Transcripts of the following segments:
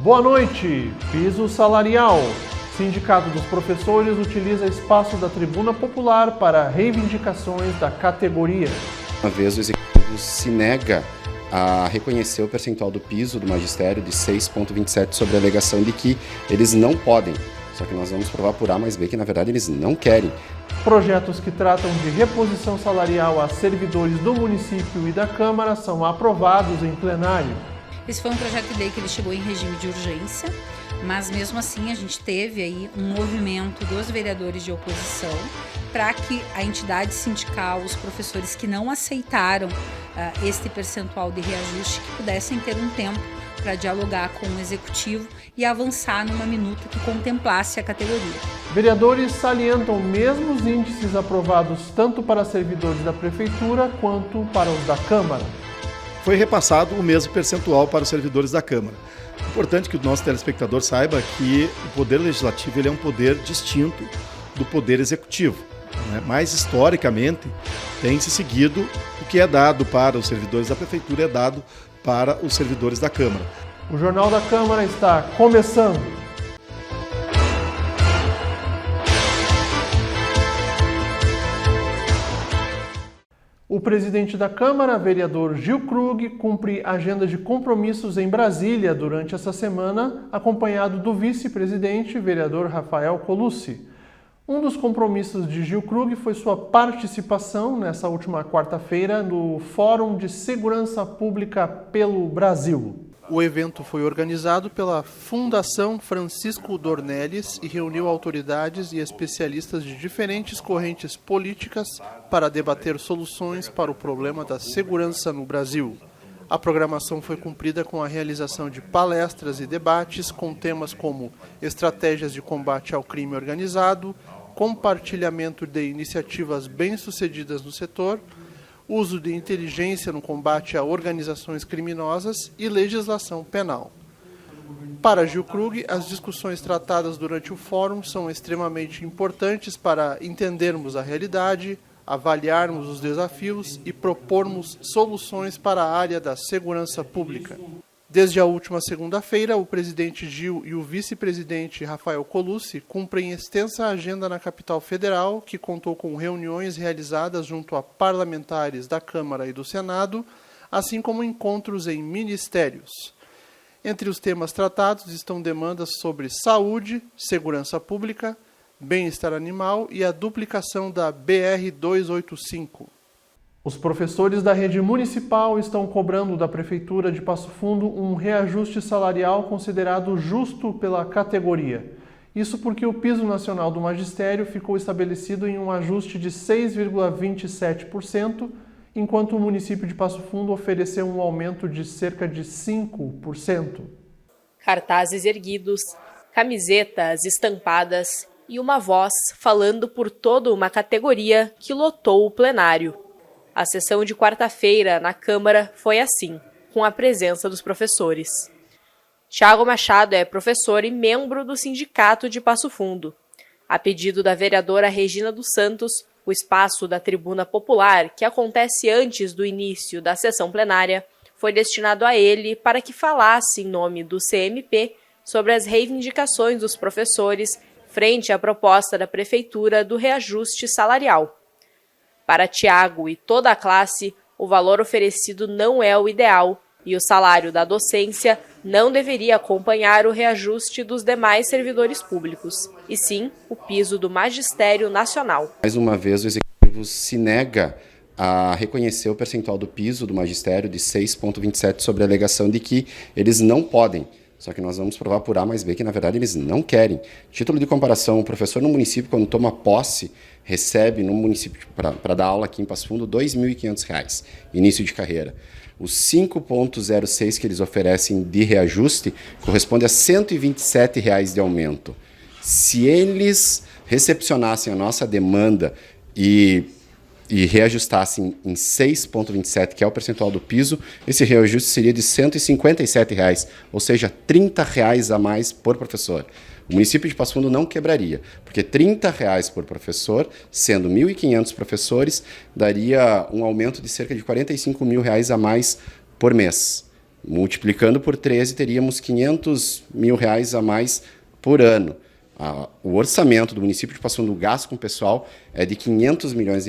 Boa noite. Piso salarial. Sindicato dos Professores utiliza espaço da Tribuna Popular para reivindicações da categoria. Uma vez o Executivo se nega a reconhecer o percentual do piso do magistério de 6,27 sobre a alegação de que eles não podem. Só que nós vamos provar por A mais B que, na verdade, eles não querem. Projetos que tratam de reposição salarial a servidores do município e da Câmara são aprovados em plenário. Esse foi um projeto de lei que ele chegou em regime de urgência, mas mesmo assim a gente teve aí um movimento dos vereadores de oposição para que a entidade sindical, os professores que não aceitaram este percentual de reajuste, que pudessem ter um tempo para dialogar com o Executivo e avançar numa minuta que contemplasse a categoria. Vereadores salientam mesmos índices aprovados tanto para servidores da Prefeitura quanto para os da Câmara. Foi repassado o mesmo percentual para os servidores da Câmara. Importante que o nosso telespectador saiba que o Poder Legislativo ele é um poder distinto do Poder Executivo, né? Mas, historicamente, tem-se seguido o que é dado para os servidores da Prefeitura é dado para os servidores da Câmara. O Jornal da Câmara está começando. O presidente da Câmara, vereador Gil Krug, cumpre agenda de compromissos em Brasília durante essa semana, acompanhado do vice-presidente, vereador Rafael Colucci. Um dos compromissos de Gil Krug foi sua participação nessa última quarta-feira no Fórum de Segurança Pública pelo Brasil. O evento foi organizado pela Fundação Francisco Dornelles e reuniu autoridades e especialistas de diferentes correntes políticas para debater soluções para o problema da segurança no Brasil. A programação foi cumprida com a realização de palestras e debates com temas como estratégias de combate ao crime organizado, compartilhamento de iniciativas bem-sucedidas no setor, uso de inteligência no combate a organizações criminosas e legislação penal. Para Gil Krug, as discussões tratadas durante o fórum são extremamente importantes para entendermos a realidade, avaliarmos os desafios e propormos soluções para a área da segurança pública. Desde a última segunda-feira, o presidente Gil e o vice-presidente Rafael Colucci cumprem extensa agenda na capital federal, que contou com reuniões realizadas junto a parlamentares da Câmara e do Senado, assim como encontros em ministérios. Entre os temas tratados estão demandas sobre saúde, segurança pública, bem-estar animal e a duplicação da BR-285. Os professores da rede municipal estão cobrando da Prefeitura de Passo Fundo um reajuste salarial considerado justo pela categoria. Isso porque o piso nacional do magistério ficou estabelecido em um ajuste de 6,27%, enquanto o município de Passo Fundo ofereceu um aumento de cerca de 5%. Cartazes erguidos, camisetas estampadas e uma voz falando por toda uma categoria que lotou o plenário. A sessão de quarta-feira na Câmara foi assim, com a presença dos professores. Tiago Machado é professor e membro do Sindicato de Passo Fundo. A pedido da vereadora Regina dos Santos, o espaço da Tribuna Popular, que acontece antes do início da sessão plenária, foi destinado a ele para que falasse em nome do CMP sobre as reivindicações dos professores frente à proposta da Prefeitura do reajuste salarial. Para Tiago e toda a classe, o valor oferecido não é o ideal e o salário da docência não deveria acompanhar o reajuste dos demais servidores públicos, e sim o piso do Magistério Nacional. Mais uma vez, o Executivo se nega a reconhecer o percentual do piso do magistério de 6,27 sobre a alegação de que eles não podem. Só que nós vamos provar por A mais B que, na verdade, eles não querem. Título de comparação, o professor no município, quando toma posse, recebe no município, para dar aula aqui em Passo Fundo, R$ 2.500, início de carreira. Os 5,06 que eles oferecem de reajuste corresponde a R$ 127 de aumento. Se eles recepcionassem a nossa demanda e reajustassem em 6,27, que é o percentual do piso, esse reajuste seria de R$ 157, ou seja, R$ 30 a mais por professor. O município de Passo Fundo não quebraria, porque R$ 30 por professor, sendo 1.500 professores, daria um aumento de cerca de R$ 45 mil a mais por mês. Multiplicando por 13, teríamos R$500 mil a mais por ano. O orçamento do município de Passo Fundo, o gasto com o pessoal, é de R$500 milhões.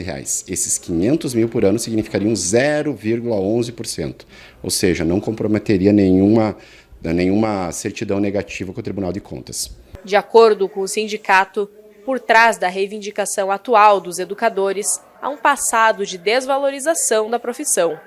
Esses 500 mil por ano significariam 0,11%. Ou seja, não comprometeria nenhuma certidão negativa com o Tribunal de Contas. De acordo com o sindicato, por trás da reivindicação atual dos educadores, há um passado de desvalorização da profissão.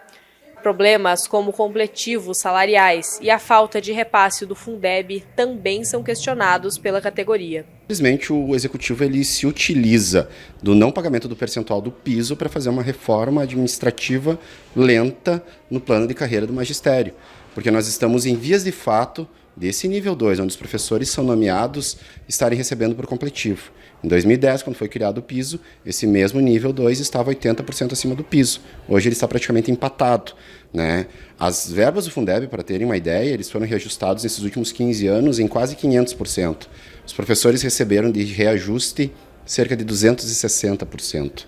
Problemas como completivos salariais e a falta de repasse do Fundeb também são questionados pela categoria. Simplesmente o executivo ele se utiliza do não pagamento do percentual do piso para fazer uma reforma administrativa lenta no plano de carreira do magistério. Porque nós estamos em vias de fato desse nível 2, onde os professores são nomeados estarem recebendo por completivo. Em 2010, quando foi criado o piso, esse mesmo nível 2 estava 80% acima do piso. Hoje ele está praticamente empatado, né? As verbas do Fundeb, para terem uma ideia, eles foram reajustados nesses últimos 15 anos em quase 500%. Os professores receberam de reajuste cerca de 260%.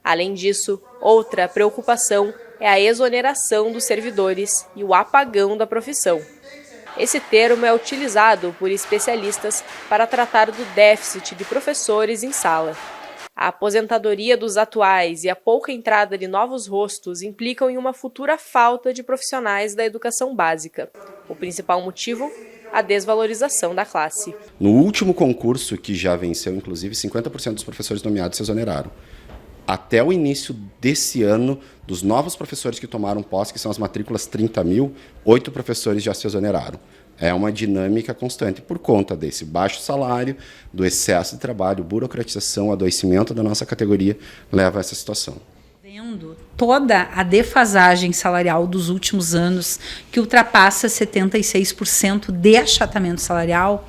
Além disso, outra preocupação é a exoneração dos servidores e o apagão da profissão. Esse termo é utilizado por especialistas para tratar do déficit de professores em sala. A aposentadoria dos atuais e a pouca entrada de novos rostos implicam em uma futura falta de profissionais da educação básica. O principal motivo? A desvalorização da classe. No último concurso, que já venceu, inclusive, 50% dos professores nomeados se exoneraram. Até o início desse ano, dos novos professores que tomaram posse, que são as matrículas 30 mil, 8 professores já se exoneraram. É uma dinâmica constante por conta desse baixo salário, do excesso de trabalho, burocratização, adoecimento da nossa categoria, leva a essa situação. Vendo toda a defasagem salarial dos últimos anos, que ultrapassa 76% de achatamento salarial,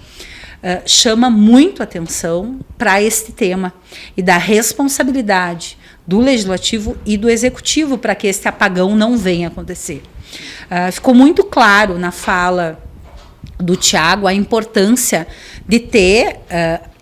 chama muito atenção para este tema e da responsabilidade do Legislativo e do Executivo para que este apagão não venha acontecer. Ficou muito claro na fala do Tiago a importância de ter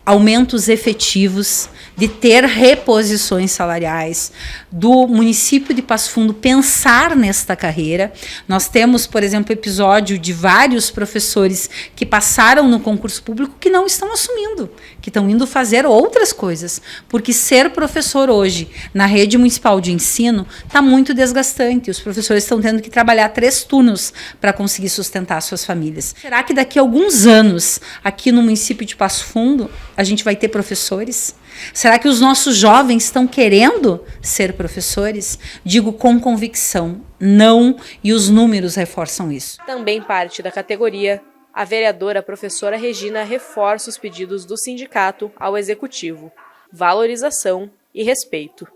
aumentos efetivos, de ter reposições salariais, do município de Passo Fundo pensar nesta carreira. Nós temos, por exemplo, episódio de vários professores que passaram no concurso público que não estão assumindo, que estão indo fazer outras coisas, porque ser professor hoje na rede municipal de ensino está muito desgastante. Os professores estão tendo que trabalhar 3 turnos para conseguir sustentar suas famílias. Será que daqui a alguns anos, aqui no município de Passo Fundo, a gente vai ter professores? Será que os nossos jovens estão querendo ser professores? Digo com convicção, não, e os números reforçam isso. Também parte da categoria, a vereadora professora Regina reforça os pedidos do sindicato ao Executivo: valorização e respeito.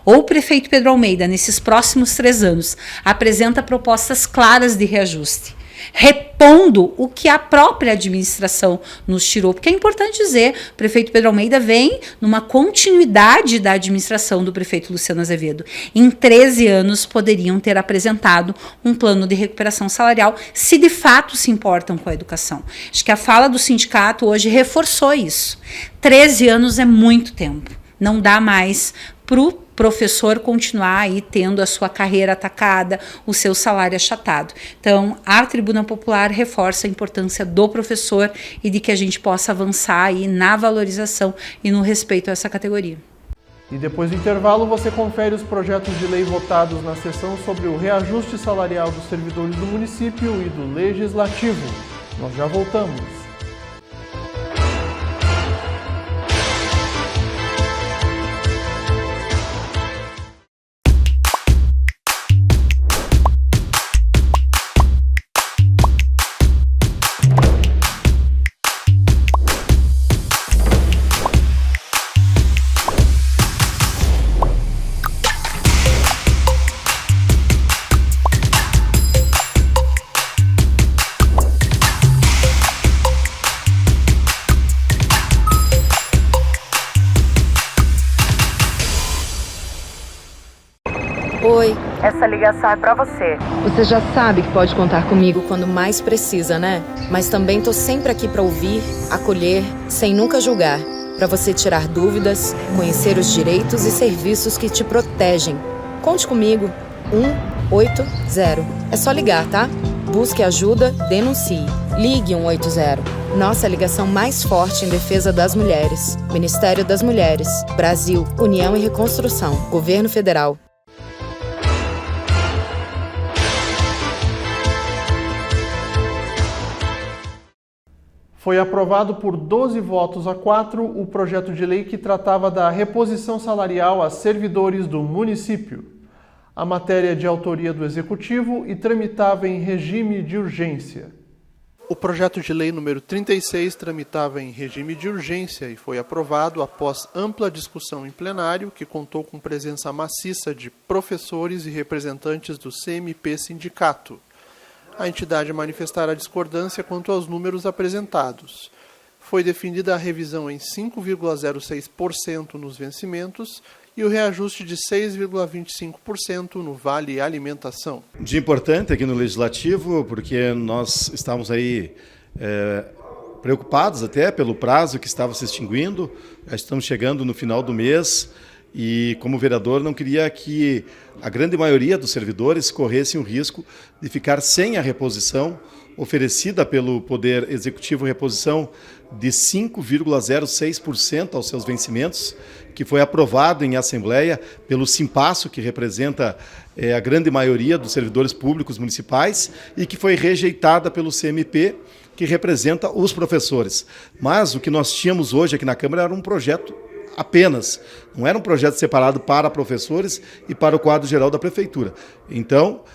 Ou o prefeito Pedro Almeida, nesses próximos 3 anos, apresenta propostas claras de reajuste, repondo o que a própria administração nos tirou. Porque é importante dizer, o prefeito Pedro Almeida vem numa continuidade da administração do prefeito Luciano Azevedo. Em 13 anos poderiam ter apresentado um plano de recuperação salarial, se de fato se importam com a educação. Acho que a fala do sindicato hoje reforçou isso. 13 anos é muito tempo. Não dá mais para o professor continuar aí tendo a sua carreira atacada, o seu salário achatado. Então, a Tribuna Popular reforça a importância do professor e de que a gente possa avançar aí na valorização e no respeito a essa categoria. E depois do intervalo, você confere os projetos de lei votados na sessão sobre o reajuste salarial dos servidores do município e do Legislativo. Nós já voltamos. Oi, essa ligação é pra você. você já sabe que pode contar comigo quando mais precisa, né? Mas também tô sempre aqui pra ouvir, acolher, sem nunca julgar. Pra você tirar dúvidas, conhecer os direitos e serviços que te protegem. Conte comigo. 180. É só ligar, tá? Busque ajuda, denuncie. Ligue 180. Nossa ligação mais forte em defesa das mulheres. Ministério das Mulheres. Brasil, União e Reconstrução. Governo Federal. Foi aprovado por 12 votos a 4 o projeto de lei que tratava da reposição salarial a servidores do município. A matéria é de autoria do Executivo e tramitava em regime de urgência. O projeto de lei número 36 tramitava em regime de urgência e foi aprovado após ampla discussão em plenário, que contou com presença maciça de professores e representantes do CMP Sindicato. A entidade manifestara discordância quanto aos números apresentados. Foi definida a revisão em 5,06% nos vencimentos e o reajuste de 6,25% no Vale Alimentação. Dia importante aqui no Legislativo, porque nós estávamos aí preocupados até pelo prazo que estava se extinguindo. Já estamos chegando no final do mês e, como vereador, não queria que a grande maioria dos servidores corressem o risco de ficar sem a reposição oferecida pelo Poder Executivo, reposição de 5,06% aos seus vencimentos, que foi aprovado em Assembleia pelo Simpasso, que representa a grande maioria dos servidores públicos municipais, e que foi rejeitada pelo CMP, que representa os professores. Mas o que nós tínhamos hoje aqui na Câmara era um projeto apenas, não era um projeto separado para professores e para o quadro geral da Prefeitura. Então,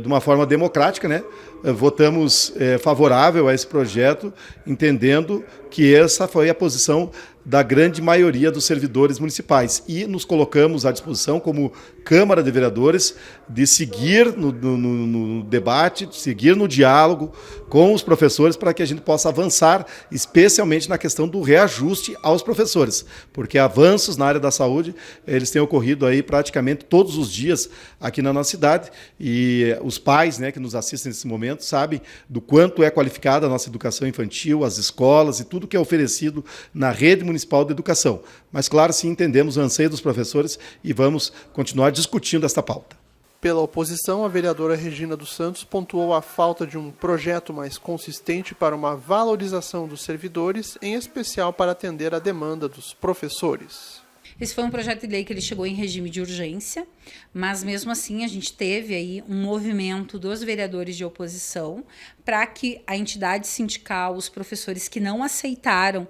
de uma forma democrática, votamos favorável a esse projeto, entendendo que essa foi a posição da grande maioria dos servidores municipais. E nos colocamos à disposição, como Câmara de Vereadores, de seguir no debate, de seguir no diálogo com os professores para que a gente possa avançar, especialmente na questão do reajuste aos professores, porque avanços na área da saúde, eles têm ocorrido aí praticamente todos os dias aqui na nossa cidade, e os pais, que nos assistem nesse momento sabem do quanto é qualificada a nossa educação infantil, as escolas e tudo que é oferecido na rede municipal de educação. Mas, claro, sim, entendemos o anseio dos professores e vamos continuar discutindo esta pauta. Pela oposição, a vereadora Regina dos Santos pontuou a falta de um projeto mais consistente para uma valorização dos servidores, em especial para atender a demanda dos professores. Esse foi um projeto de lei que ele chegou em regime de urgência, mas mesmo assim a gente teve aí um movimento dos vereadores de oposição para que a entidade sindical, os professores que não aceitaram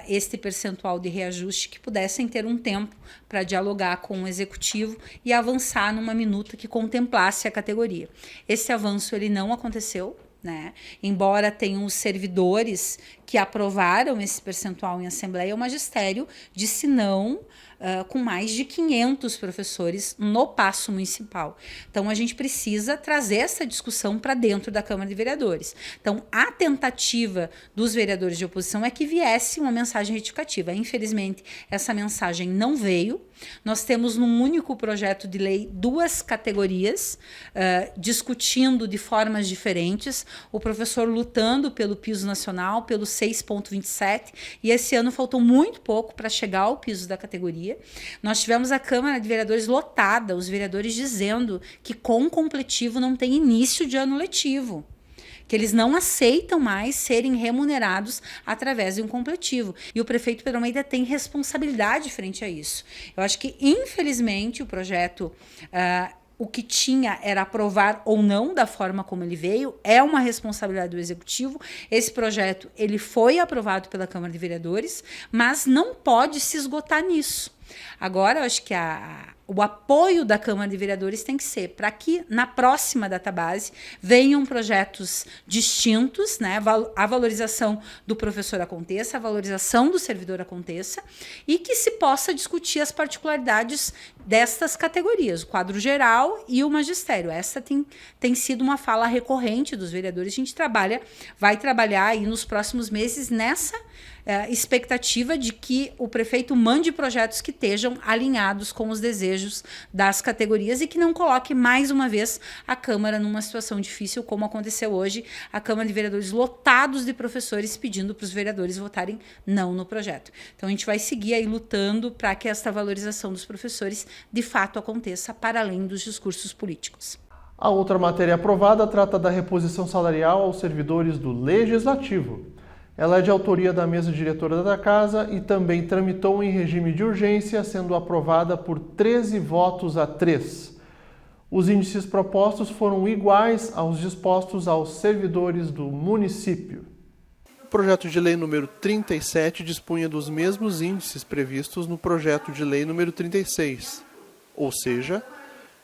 este percentual de reajuste, que pudessem ter um tempo para dialogar com o executivo e avançar numa minuta que contemplasse a categoria. Esse avanço ele não aconteceu. Embora tenham os servidores que aprovaram esse percentual em Assembleia, o magistério disse não com mais de 500 professores no Paço Municipal. Então, a gente precisa trazer essa discussão para dentro da Câmara de Vereadores. Então, a tentativa dos vereadores de oposição é que viesse uma mensagem retificativa. Infelizmente, essa mensagem não veio. Nós temos num único projeto de lei 2 categorias discutindo de formas diferentes. O professor lutando pelo piso nacional, pelo 6,27, e esse ano faltou muito pouco para chegar ao piso da categoria. Nós tivemos a Câmara de Vereadores lotada, os vereadores dizendo que com completivo não tem início de ano letivo, que eles não aceitam mais serem remunerados através de um completivo. E o prefeito Pedro Almeida tem responsabilidade frente a isso. Eu acho que, infelizmente, o projeto... o que tinha era aprovar ou não da forma como ele veio, é uma responsabilidade do Executivo. Esse projeto ele foi aprovado pela Câmara de Vereadores, mas não pode se esgotar nisso. Agora, eu acho que o apoio da Câmara de Vereadores tem que ser para que, na próxima database, venham projetos distintos, a valorização do professor aconteça, a valorização do servidor aconteça, e que se possa discutir as particularidades destas categorias, o quadro geral e o magistério. Essa tem sido uma fala recorrente dos vereadores. A gente vai trabalhar aí nos próximos meses nessa expectativa de que o prefeito mande projetos que estejam alinhados com os desejos das categorias e que não coloque mais uma vez a Câmara numa situação difícil, como aconteceu hoje, a Câmara de Vereadores lotados de professores pedindo para os vereadores votarem não no projeto. Então a gente vai seguir aí lutando para que esta valorização dos professores de fato aconteça para além dos discursos políticos. A outra matéria aprovada trata da reposição salarial aos servidores do Legislativo. Ela é de autoria da mesa diretora da Casa e também tramitou em regime de urgência, sendo aprovada por 13 votos a 3. Os índices propostos foram iguais aos dispostos aos servidores do município. O projeto de lei número 37 dispunha dos mesmos índices previstos no projeto de lei número 36, ou seja,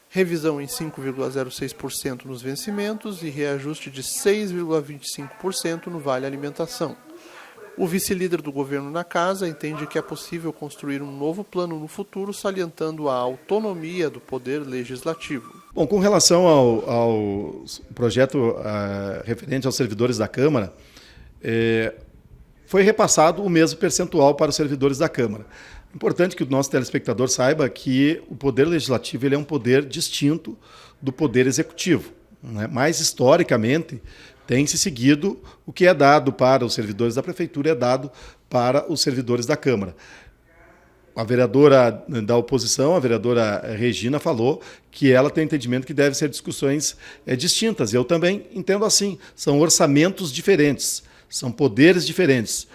revisão em 5,06% nos vencimentos e reajuste de 6,25% no Vale Alimentação. O vice-líder do governo na Casa entende que é possível construir um novo plano no futuro, salientando a autonomia do Poder Legislativo. Bom, com relação ao projeto referente aos servidores da Câmara, foi repassado o mesmo percentual para os servidores da Câmara. Importante que o nosso telespectador saiba que o Poder Legislativo ele é um poder distinto do Poder Executivo, né? Mas, historicamente, tem-se seguido o que é dado para os servidores da Prefeitura, é dado para os servidores da Câmara. A vereadora da oposição, a vereadora Regina, falou que ela tem entendimento que devem ser discussões distintas. Eu também entendo assim. São orçamentos diferentes, são poderes diferentes.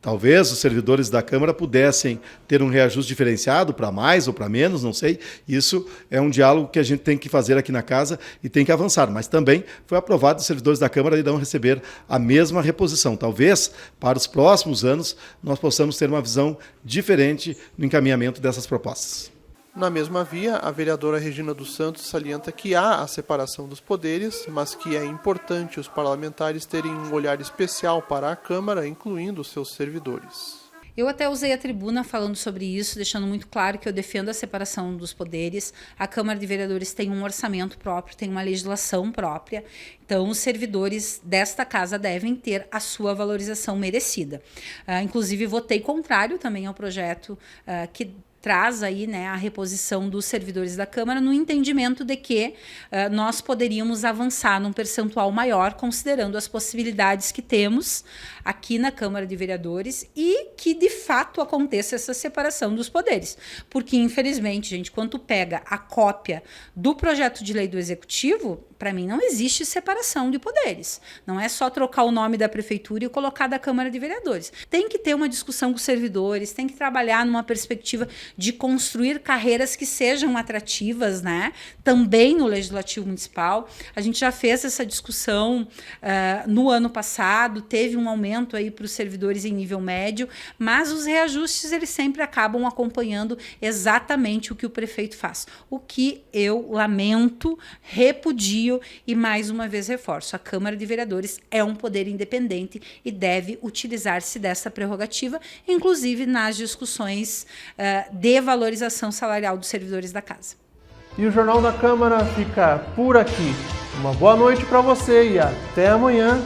Talvez os servidores da Câmara pudessem ter um reajuste diferenciado para mais ou para menos, não sei. Isso é um diálogo que a gente tem que fazer aqui na Casa e tem que avançar. Mas também foi aprovado que os servidores da Câmara irão receber a mesma reposição. Talvez, para os próximos anos, nós possamos ter uma visão diferente no encaminhamento dessas propostas. Na mesma via, a vereadora Regina dos Santos salienta que há a separação dos poderes, mas que é importante os parlamentares terem um olhar especial para a Câmara, incluindo seus servidores. Eu até usei a tribuna falando sobre isso, deixando muito claro que eu defendo a separação dos poderes. A Câmara de Vereadores tem um orçamento próprio, tem uma legislação própria. Então, os servidores desta casa devem ter a sua valorização merecida. Inclusive, votei contrário também ao projeto que traz aí, né, a reposição dos servidores da Câmara no entendimento de que nós poderíamos avançar num percentual maior, considerando as possibilidades que temos aqui na Câmara de Vereadores e que, de fato, aconteça essa separação dos poderes. Porque, infelizmente, gente, quando tu pega a cópia do projeto de lei do Executivo, para mim não existe separação de poderes. Não é só trocar o nome da Prefeitura e colocar da Câmara de Vereadores. Tem que ter uma discussão com os servidores, tem que trabalhar numa perspectiva de construir carreiras que sejam atrativas, né? Também no Legislativo Municipal. A gente já fez essa discussão no ano passado, teve um aumento aí para os servidores em nível médio, mas os reajustes eles sempre acabam acompanhando exatamente o que o prefeito faz. O que eu lamento, repudio e mais uma vez reforço. A Câmara de Vereadores é um poder independente e deve utilizar-se dessa prerrogativa, inclusive nas discussões de valorização salarial dos servidores da Casa. E o Jornal da Câmara fica por aqui. Uma boa noite para você e até amanhã.